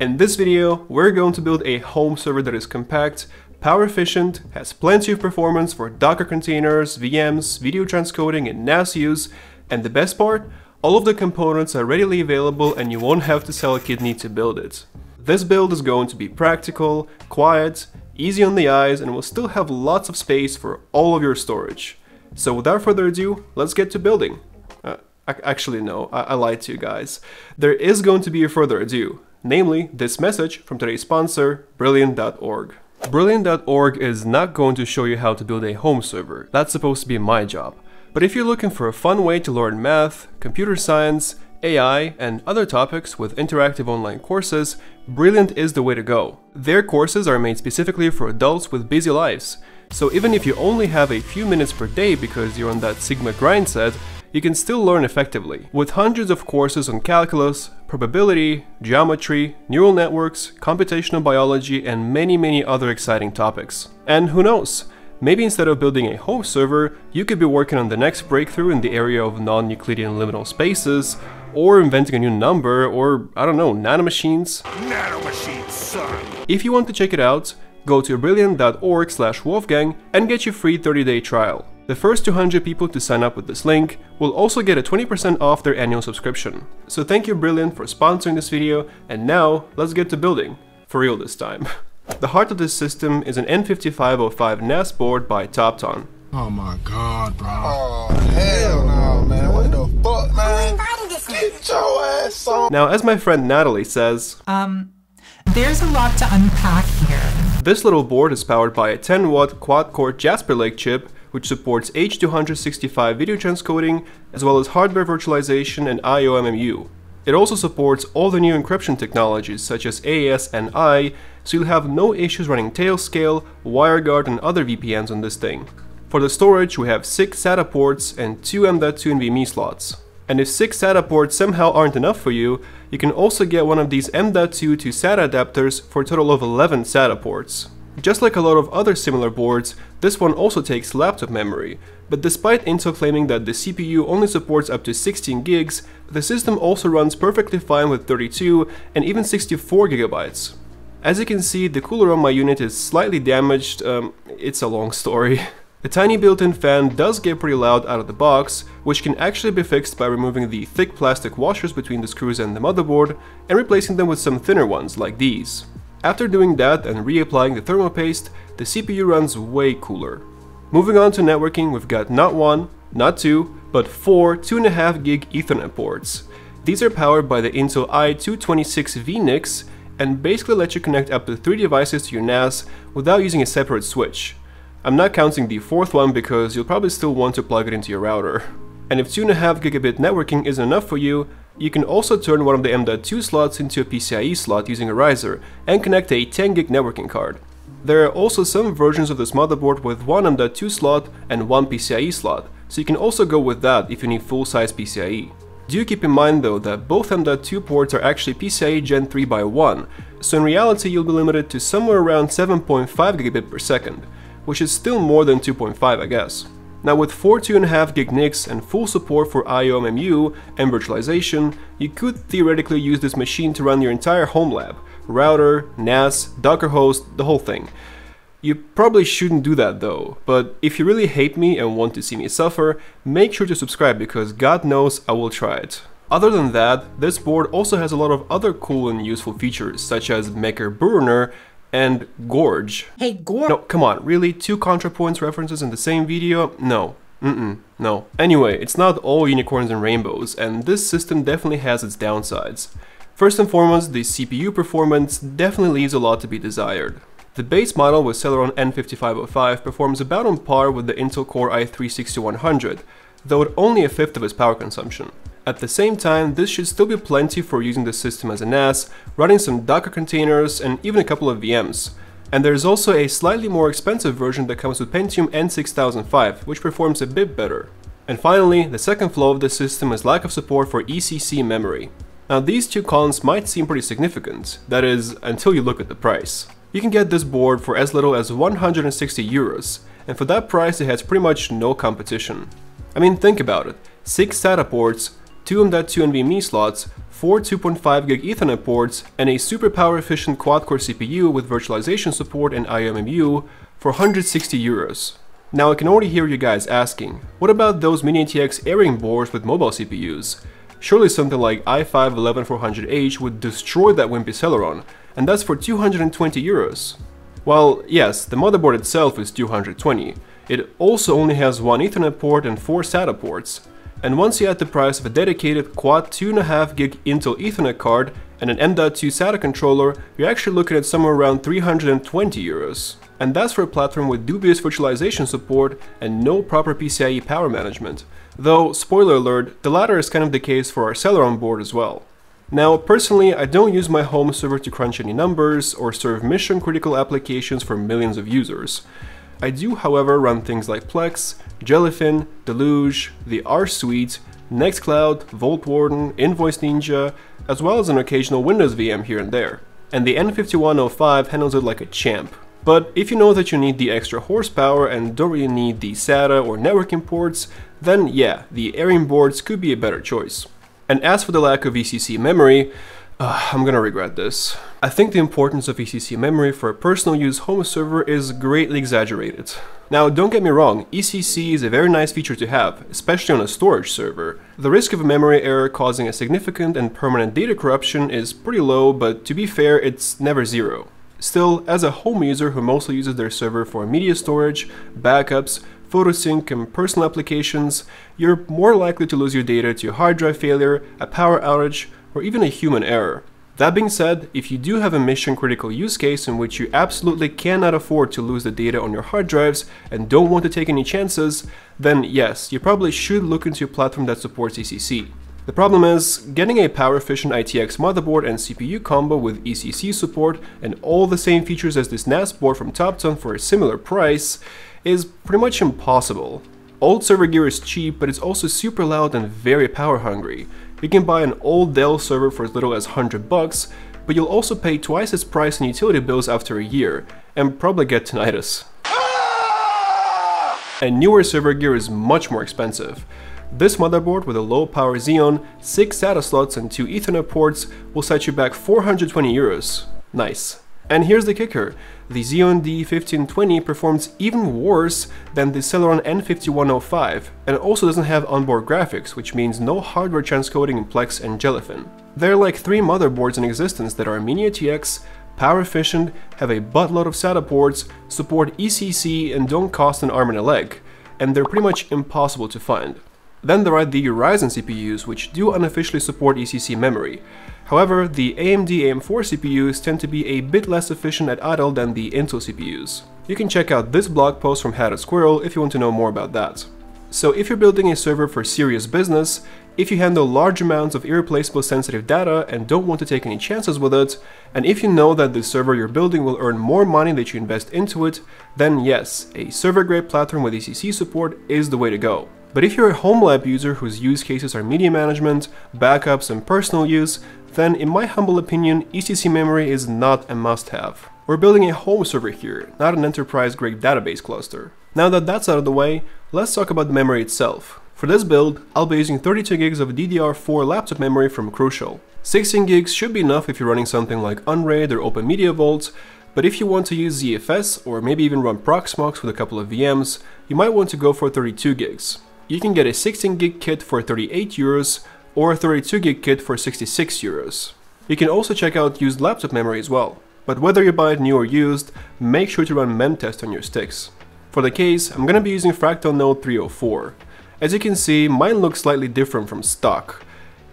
In this video, we're going to build a home server that is compact, power efficient, has plenty of performance for Docker containers, VMs, video transcoding and NAS use, and the best part, all of the components are readily available and you won't have to sell a kidney to build it. This build is going to be practical, quiet, easy on the eyes, and will still have lots of space for all of your storage. So without further ado, let's get to building. Actually no, I lied to you guys. There is going to be a further ado. Namely, this message from today's sponsor, Brilliant.org. Brilliant.org is not going to show you how to build a home server. That's supposed to be my job. But if you're looking for a fun way to learn math, computer science, AI, and other topics with interactive online courses, Brilliant is the way to go. Their courses are made specifically for adults with busy lives. So even if you only have a few minutes per day because you're on that Sigma grind set, you can still learn effectively, with hundreds of courses on calculus, probability, geometry, neural networks, computational biology, and many other exciting topics. And who knows, maybe instead of building a home server, you could be working on the next breakthrough in the area of non-Euclidean liminal spaces, or inventing a new number, or I don't know, nanomachines. Nanomachines, son! If you want to check it out, go to brilliant.org/Wolfgang and get your free 30-day trial. The first 200 people to sign up with this link will also get a 20% off their annual subscription. So thank you Brilliant for sponsoring this video, and now let's get to building. For real this time. The heart of this system is an N5505 NAS board by Topton. Oh my god, bro. Oh, hell no, man. What the fuck, man? Get your ass on. Now, as my friend Natalie says, there's a lot to unpack here. This little board is powered by a 10-watt quad-core Jasper Lake chip, which supports H265 video transcoding, as well as hardware virtualization and IOMMU. It also supports all the new encryption technologies such as AES-NI, so you'll have no issues running Tailscale, Wireguard and other VPNs on this thing. For the storage, we have 6 SATA ports and 2 M.2 NVMe slots. And if 6 SATA ports somehow aren't enough for you, you can also get one of these M.2 to SATA adapters for a total of 11 SATA ports. Just like a lot of other similar boards, this one also takes laptop memory, but despite Intel claiming that the CPU only supports up to 16 gigs, the system also runs perfectly fine with 32 and even 64 gigabytes. As you can see, the cooler on my unit is slightly damaged, it's a long story. The tiny built-in fan does get pretty loud out of the box, which can actually be fixed by removing the thick plastic washers between the screws and the motherboard and replacing them with some thinner ones like these. After doing that and reapplying the thermal paste, the CPU runs way cooler. Moving on to networking, we've got not 1, not 2, but 4 2.5 gig Ethernet ports. These are powered by the Intel i226V NICs and basically let you connect up to 3 devices to your NAS without using a separate switch. I'm not counting the 4th one because you'll probably still want to plug it into your router. And if 2.5 gigabit networking isn't enough for you, you can also turn one of the M.2 slots into a PCIe slot using a riser and connect a 10 gig networking card. There are also some versions of this motherboard with one M.2 slot and one PCIe slot, so you can also go with that if you need full-size PCIe. Do keep in mind though that both M.2 ports are actually PCIe Gen 3 by 1, so in reality you'll be limited to somewhere around 7.5 gigabit per second, which is still more than 2.5 I guess. Now with 4 2.5 gig NICs and full support for IOMMU and virtualization, you could theoretically use this machine to run your entire home lab, router, NAS, Docker host, the whole thing. You probably shouldn't do that though, but if you really hate me and want to see me suffer, make sure to subscribe because God knows I will try it. Other than that, this board also has a lot of other cool and useful features such as Maker Burner and Gorge. Hey, Gorge! No, come on, really? 2 ContraPoints references in the same video? No. No. Anyway, it's not all unicorns and rainbows, and this system definitely has its downsides. First and foremost, the CPU performance definitely leaves a lot to be desired. The base model with Celeron N5505 performs about on par with the Intel Core i3-6100, though at only a fifth of its power consumption. At the same time, this should still be plenty for using the system as a NAS, running some Docker containers, and even a couple of VMs. And there's also a slightly more expensive version that comes with Pentium N6005, which performs a bit better. And finally, the second flaw of this system is lack of support for ECC memory. Now these 2 cons might seem pretty significant, that is, until you look at the price. You can get this board for as little as 160 euros, and for that price it has pretty much no competition. I mean, think about it, 6 SATA ports, 2 M.2 NVMe slots, 4 2.5 GHz Ethernet ports, and a super power efficient quad-core CPU with virtualization support and IOMMU for 160 euros. Now I can already hear you guys asking, what about those mini ATX Erying boards with mobile CPUs? Surely something like i5-11400H would destroy that wimpy Celeron, and that's for 220 euros. Well, yes, the motherboard itself is 220. It also only has one Ethernet port and 4 SATA ports. And once you add the price of a dedicated quad 2.5 GB Intel Ethernet card and an M.2 SATA controller, you're actually looking at somewhere around 320 euros. And that's for a platform with dubious virtualization support and no proper PCIe power management. Though, spoiler alert, the latter is kind of the case for our Celeron board as well. Now, personally, I don't use my home server to crunch any numbers or serve mission-critical applications for millions of users. I do, however, run things like Plex, Jellyfin, Deluge, the R Suite, Nextcloud, VoltWarden, Invoice Ninja, as well as an occasional Windows VM here and there. And the N5105 handles it like a champ. But if you know that you need the extra horsepower and don't really need the SATA or networking ports, then yeah, the Erying boards could be a better choice. And as for the lack of ECC memory, I'm gonna regret this. I think the importance of ECC memory for a personal use home server is greatly exaggerated. Now, don't get me wrong, ECC is a very nice feature to have, especially on a storage server. The risk of a memory error causing a significant and permanent data corruption is pretty low, but to be fair, it's never zero. Still, as a home user who mostly uses their server for media storage, backups, photosync, and personal applications, you're more likely to lose your data to a hard drive failure, a power outage, or even a human error. That being said, if you do have a mission-critical use case in which you absolutely cannot afford to lose the data on your hard drives and don't want to take any chances, then yes, you probably should look into a platform that supports ECC. The problem is, getting a power-efficient ITX motherboard and CPU combo with ECC support and all the same features as this NAS board from Topton for a similar price is pretty much impossible. Old server gear is cheap, but it's also super loud and very power hungry. You can buy an old Dell server for as little as $100, but you'll also pay twice its price in utility bills after a year, and probably get tinnitus. And newer server gear is much more expensive. This motherboard with a low power Xeon, 6 SATA slots and 2 Ethernet ports will set you back 420 euros. Nice. And here's the kicker, the Xeon D1520 performs even worse than the Celeron N5105 and also doesn't have onboard graphics, which means no hardware transcoding in Plex and Jellyfin. There are like 3 motherboards in existence that are mini ATX, power efficient, have a buttload of SATA ports, support ECC and don't cost an arm and a leg, and they're pretty much impossible to find. Then there are the Ryzen CPUs, which do unofficially support ECC memory. However, the AMD AM4 CPUs tend to be a bit less efficient at idle than the Intel CPUs. You can check out this blog post from Hatted Squirrel if you want to know more about that. So if you're building a server for serious business, if you handle large amounts of irreplaceable sensitive data and don't want to take any chances with it, and if you know that the server you're building will earn more money that you invest into it, then yes, a server-grade platform with ECC support is the way to go. But if you're a home lab user whose use cases are media management, backups, and personal use, then in my humble opinion, ECC memory is not a must-have. We're building a home server here, not an enterprise-grade database cluster. Now that that's out of the way, let's talk about the memory itself. For this build, I'll be using 32 gigs of DDR4 laptop memory from Crucial. 16 gigs should be enough if you're running something like Unraid or Open Media Vault, but if you want to use ZFS or maybe even run Proxmox with a couple of VMs, you might want to go for 32 gigs. You can get a 16 gig kit for 38 euros or a 32 gig kit for 66 euros. You can also check out used laptop memory as well. But whether you buy it new or used, make sure to run memtest on your sticks. For the case, I'm gonna be using Fractal Node 304. As you can see, mine looks slightly different from stock.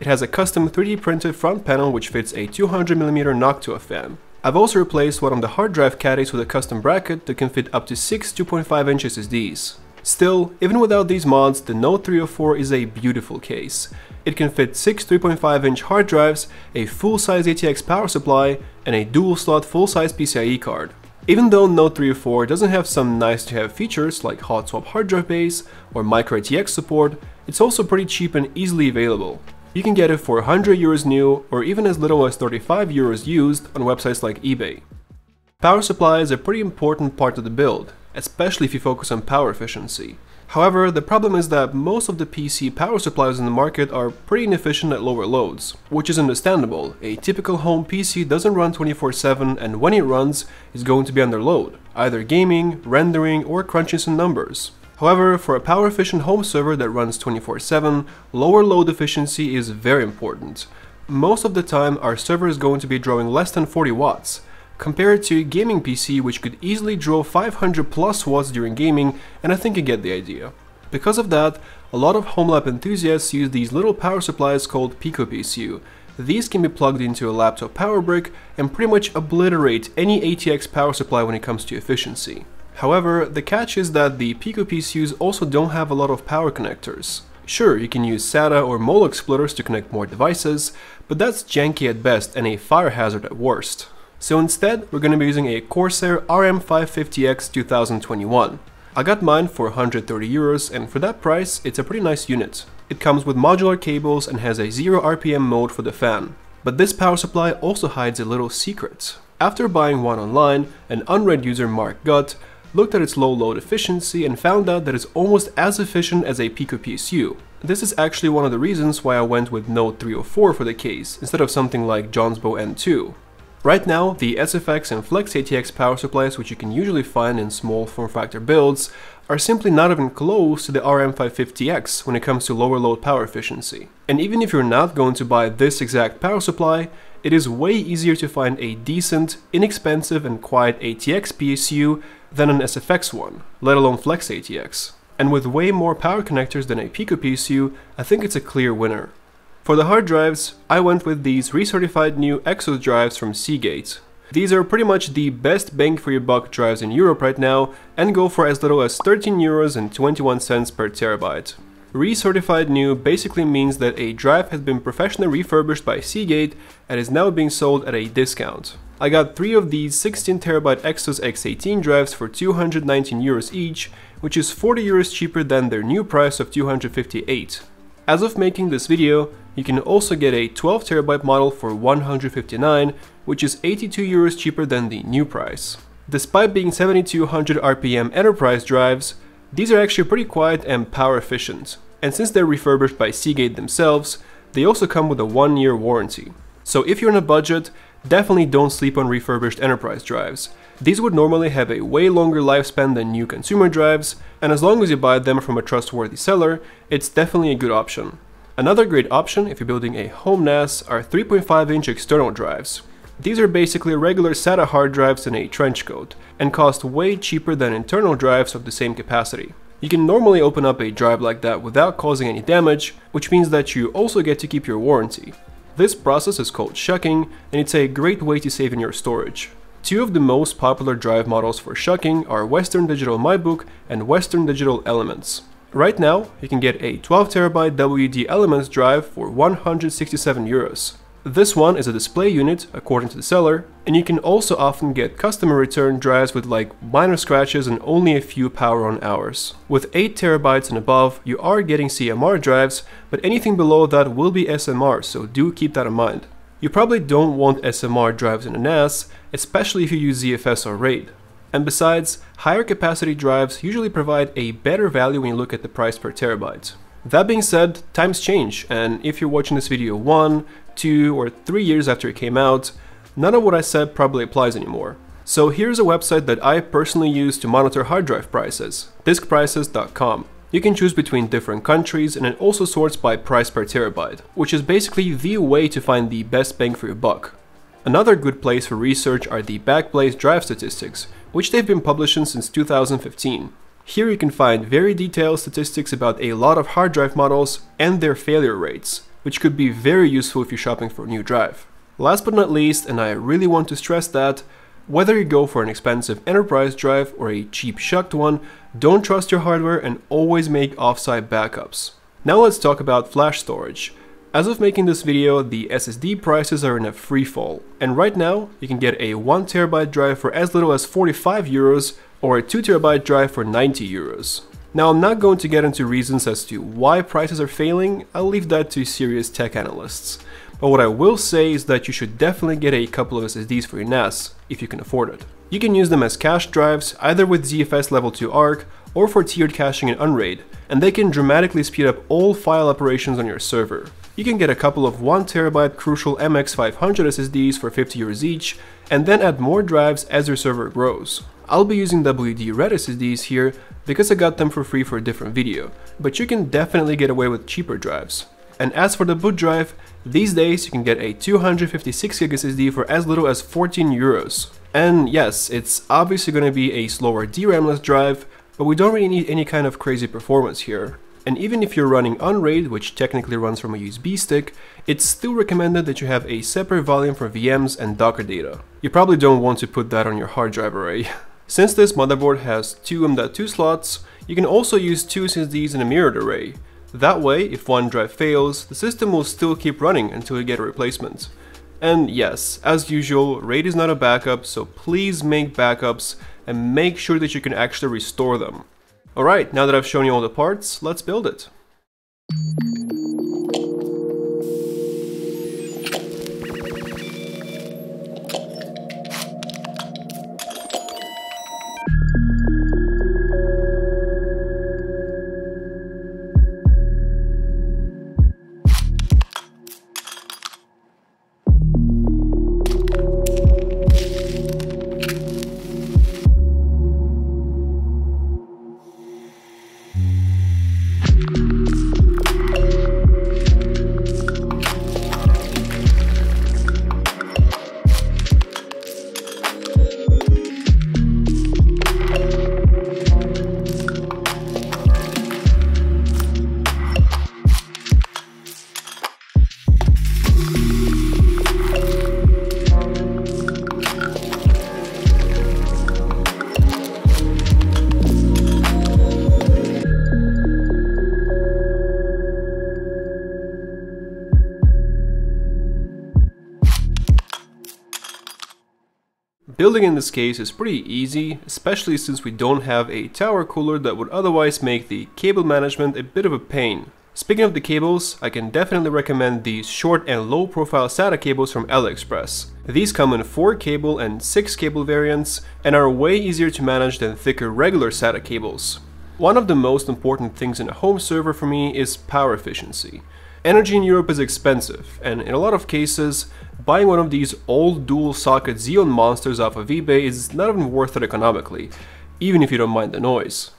It has a custom 3D printed front panel which fits a 200mm Noctua fan. I've also replaced one of the hard drive caddies with a custom bracket that can fit up to 6 2.5-inch SSDs. Still, even without these mods, the Node 304 is a beautiful case. It can fit 6 3.5-inch hard drives, a full-size ATX power supply, and a dual-slot full-size PCIe card. Even though Node 304 doesn't have some nice-to-have features like hot swap hard drive base or micro ATX support, it's also pretty cheap and easily available. You can get it for 100 euros new or even as little as 35 euros used on websites like eBay. Power supply is a pretty important part of the build, especially if you focus on power efficiency. However, the problem is that most of the PC power supplies in the market are pretty inefficient at lower loads, which is understandable. A typical home PC doesn't run 24/7, and when it runs, it's going to be under load, either gaming, rendering, or crunching some numbers. However, for a power-efficient home server that runs 24/7, lower load efficiency is very important. Most of the time, our server is going to be drawing less than 40 watts, compared to a gaming PC which could easily draw 500 plus watts during gaming, and I think you get the idea. Because of that, a lot of home lab enthusiasts use these little power supplies called Pico PCU. These can be plugged into a laptop power brick and pretty much obliterate any ATX power supply when it comes to efficiency. However, the catch is that the Pico PCUs also don't have a lot of power connectors. Sure, you can use SATA or Moloch splitters to connect more devices, but that's janky at best and a fire hazard at worst. So instead, we're going to be using a Corsair RM550X 2021. I got mine for 130 euros, and for that price, it's a pretty nice unit. It comes with modular cables and has a 0 RPM mode for the fan. But this power supply also hides a little secret. After buying one online, an unread user, Mark Gutt, looked at its low load efficiency and found out that it's almost as efficient as a Pico PSU. This is actually one of the reasons why I went with Node 304 for the case, instead of something like Jonsbo N2. Right now, the SFX and Flex ATX power supplies, which you can usually find in small form factor builds, are simply not even close to the RM550X when it comes to lower load power efficiency. And even if you're not going to buy this exact power supply, it is way easier to find a decent, inexpensive and quiet ATX PSU than an SFX one, let alone Flex ATX. And with way more power connectors than a Pico PSU, I think it's a clear winner. For the hard drives, I went with these recertified new Exos drives from Seagate. These are pretty much the best bang for your buck drives in Europe right now and go for as little as 13 euros and 21 cents per terabyte. Recertified new basically means that a drive has been professionally refurbished by Seagate and is now being sold at a discount. I got 3 of these 16TB Exos X18 drives for 219 euros each, which is 40 euros cheaper than their new price of 258. As of making this video, you can also get a 12TB model for 159, which is 82 euros cheaper than the new price. Despite being 7200 RPM enterprise drives, these are actually pretty quiet and power efficient. And since they're refurbished by Seagate themselves, they also come with a 1-year warranty. So if you're on a budget, definitely don't sleep on refurbished enterprise drives. These would normally have a way longer lifespan than new consumer drives, and as long as you buy them from a trustworthy seller, it's definitely a good option. Another great option if you're building a home NAS are 3.5-inch external drives. These are basically regular SATA hard drives in a trench coat, and cost way cheaper than internal drives of the same capacity. You can normally open up a drive like that without causing any damage, which means that you also get to keep your warranty. This process is called shucking, and it's a great way to save in your storage. 2 of the most popular drive models for shucking are Western Digital MyBook and Western Digital Elements. Right now, you can get a 12TB WD Elements drive for 167 euros. This one is a display unit, according to the seller, and you can also often get customer return drives with like minor scratches and only a few power on hours. With 8TB and above, you are getting CMR drives, but anything below that will be SMR, so do keep that in mind. You probably don't want SMR drives in a NAS, especially if you use ZFS or RAID. And besides, higher capacity drives usually provide a better value when you look at the price per terabyte. That being said, times change, and if you're watching this video 1, 2, or 3 years after it came out, none of what I said probably applies anymore. So here's a website that I personally use to monitor hard drive prices, diskprices.com. You can choose between different countries, and it also sorts by price per terabyte, which is basically the way to find the best bang for your buck. Another good place for research are the Backblaze drive statistics, which they've been publishing since 2015. Here you can find very detailed statistics about a lot of hard drive models and their failure rates, which could be very useful if you're shopping for a new drive. Last but not least, and I really want to stress that, whether you go for an expensive enterprise drive or a cheap shucked one, don't trust your hardware and always make offsite backups. Now let's talk about flash storage. As of making this video, the SSD prices are in a free fall, and right now you can get a 1TB drive for as little as 45 euros or a 2TB drive for 90 euros. Now I'm not going to get into reasons as to why prices are failing, I'll leave that to serious tech analysts. But what I will say is that you should definitely get a couple of SSDs for your NAS, if you can afford it. You can use them as cache drives, either with ZFS Level 2 ARC or for tiered caching in Unraid, and they can dramatically speed up all file operations on your server. You can get a couple of 1TB Crucial MX500 SSDs for €50 each, and then add more drives as your server grows. I'll be using WD Red SSDs here because I got them for free for a different video, but you can definitely get away with cheaper drives. And as for the boot drive, these days you can get a 256GB SSD for as little as €14. And yes, it's obviously going to be a slower DRAM-less drive, but we don't really need any kind of crazy performance here. And even if you're running Unraid, which technically runs from a USB stick, it's still recommended that you have a separate volume for VMs and Docker data. You probably don't want to put that on your hard drive array. Since this motherboard has two M.2 slots, you can also use two SSDs in a mirrored array. That way, if one drive fails, the system will still keep running until you get a replacement. And yes, as usual, RAID is not a backup, so please make backups and make sure that you can actually restore them. Alright, now that I've shown you all the parts, let's build it. Building in this case is pretty easy, especially since we don't have a tower cooler that would otherwise make the cable management a bit of a pain. Speaking of the cables, I can definitely recommend these short and low profile SATA cables from AliExpress. These come in 4 cable and 6 cable variants and are way easier to manage than thicker regular SATA cables. One of the most important things in a home server for me is power efficiency. Energy in Europe is expensive, and in a lot of cases, buying one of these old dual-socket Xeon monsters off of eBay is not even worth it economically, even if you don't mind the noise.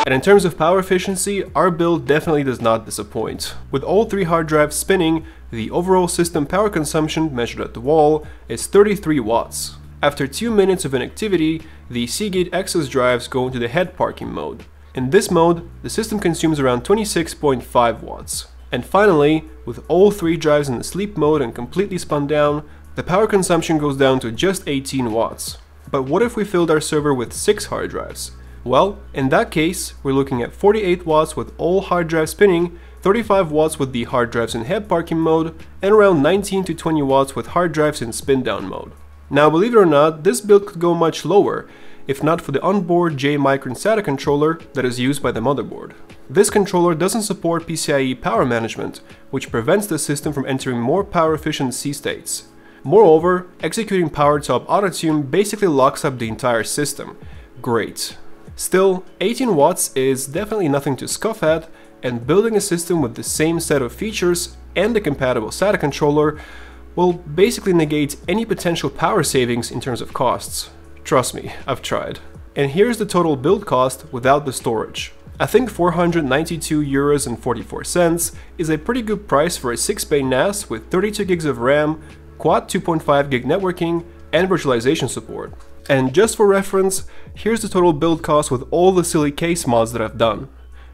And in terms of power efficiency, our build definitely does not disappoint. With all 3 hard drives spinning, the overall system power consumption measured at the wall is 33 watts. After 2 minutes of inactivity, the Seagate Access drives go into the head parking mode. In this mode, the system consumes around 26.5 watts. And finally, with all 3 drives in the sleep mode and completely spun down, the power consumption goes down to just 18 watts. But what if we filled our server with 6 hard drives? Well, in that case, we're looking at 48 watts with all hard drives spinning, 35 watts with the hard drives in head parking mode, and around 19 to 20 watts with hard drives in spin down mode. Now, believe it or not, this build could go much lower, if not for the onboard J-micron SATA controller that is used by the motherboard. This controller doesn't support PCIe power management, which prevents the system from entering more power efficient C states. Moreover, executing PowerTop Autotune basically locks up the entire system. Great. Still, 18 watts is definitely nothing to scoff at, and building a system with the same set of features and a compatible SATA controller will basically negate any potential power savings in terms of costs. Trust me, I've tried. And here's the total build cost without the storage. I think €492.44 is a pretty good price for a 6-bay NAS with 32 gigs of RAM, quad 2.5 gig networking, and virtualization support. And just for reference, here's the total build cost with all the silly case mods that I've done.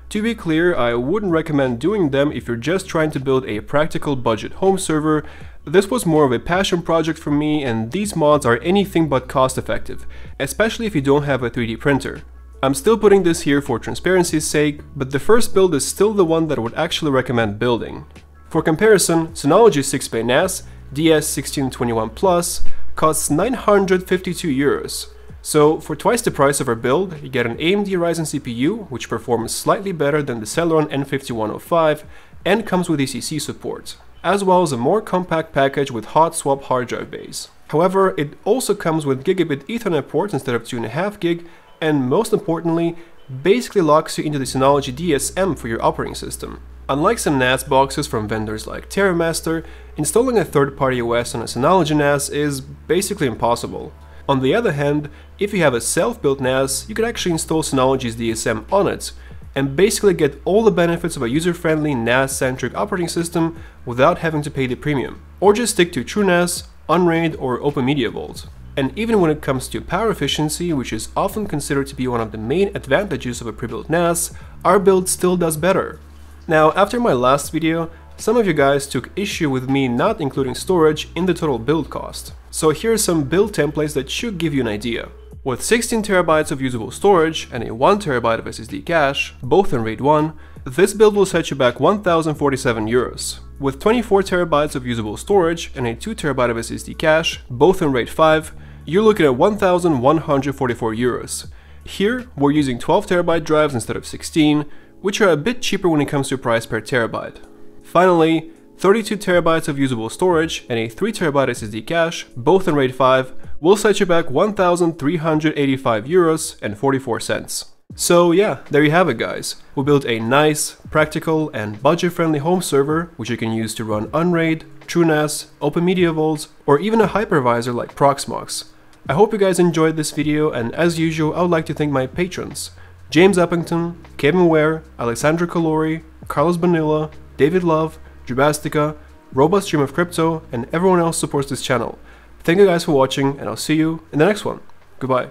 To be clear, I wouldn't recommend doing them if you're just trying to build a practical budget home server. This was more of a passion project for me, and these mods are anything but cost effective, especially if you don't have a 3D printer. I'm still putting this here for transparency's sake, but the first build is still the one that I would actually recommend building. For comparison, Synology's 6-bay NAS, DS1621 Plus, costs €952. So for twice the price of our build, you get an AMD Ryzen CPU, which performs slightly better than the Celeron N5105 and comes with ECC support, as well as a more compact package with hot swap hard drive bays. However, it also comes with gigabit Ethernet ports instead of 2.5 gig, and most importantly, basically locks you into the Synology DSM for your operating system. Unlike some NAS boxes from vendors like TerraMaster, installing a third-party OS on a Synology NAS is basically impossible. On the other hand, if you have a self-built NAS, you could actually install Synology's DSM on it, and basically get all the benefits of a user-friendly NAS-centric operating system without having to pay the premium. Or just stick to TrueNAS, Unraid, or OpenMediaVault. And even when it comes to power efficiency, which is often considered to be one of the main advantages of a pre-built NAS, our build still does better. Now, after my last video, some of you guys took issue with me not including storage in the total build cost. So here are some build templates that should give you an idea. With 16 TB of usable storage and a 1 TB of SSD cache, both in RAID 1, this build will set you back 1,047 euros. With 24 TB of usable storage and a 2 TB of SSD cache, both in RAID 5, you're looking at 1,144 euros. Here, we're using 12 TB drives instead of 16, which are a bit cheaper when it comes to price per terabyte. Finally, 32 TB of usable storage and a 3 TB SSD cache, both in RAID 5, will set you back 1,385 euros and 44 cents. So yeah, there you have it guys. We built a nice, practical and budget-friendly home server which you can use to run Unraid, TrueNAS, OpenMediaVault, or even a hypervisor like Proxmox. I hope you guys enjoyed this video, and as usual I would like to thank my patrons: James Uppington, Kevin Ware, Alexandra Calori, Carlos Bonilla, David Love, Jubastica, Robust Stream of Crypto, and everyone else supports this channel. Thank you guys for watching, and I'll see you in the next one. Goodbye.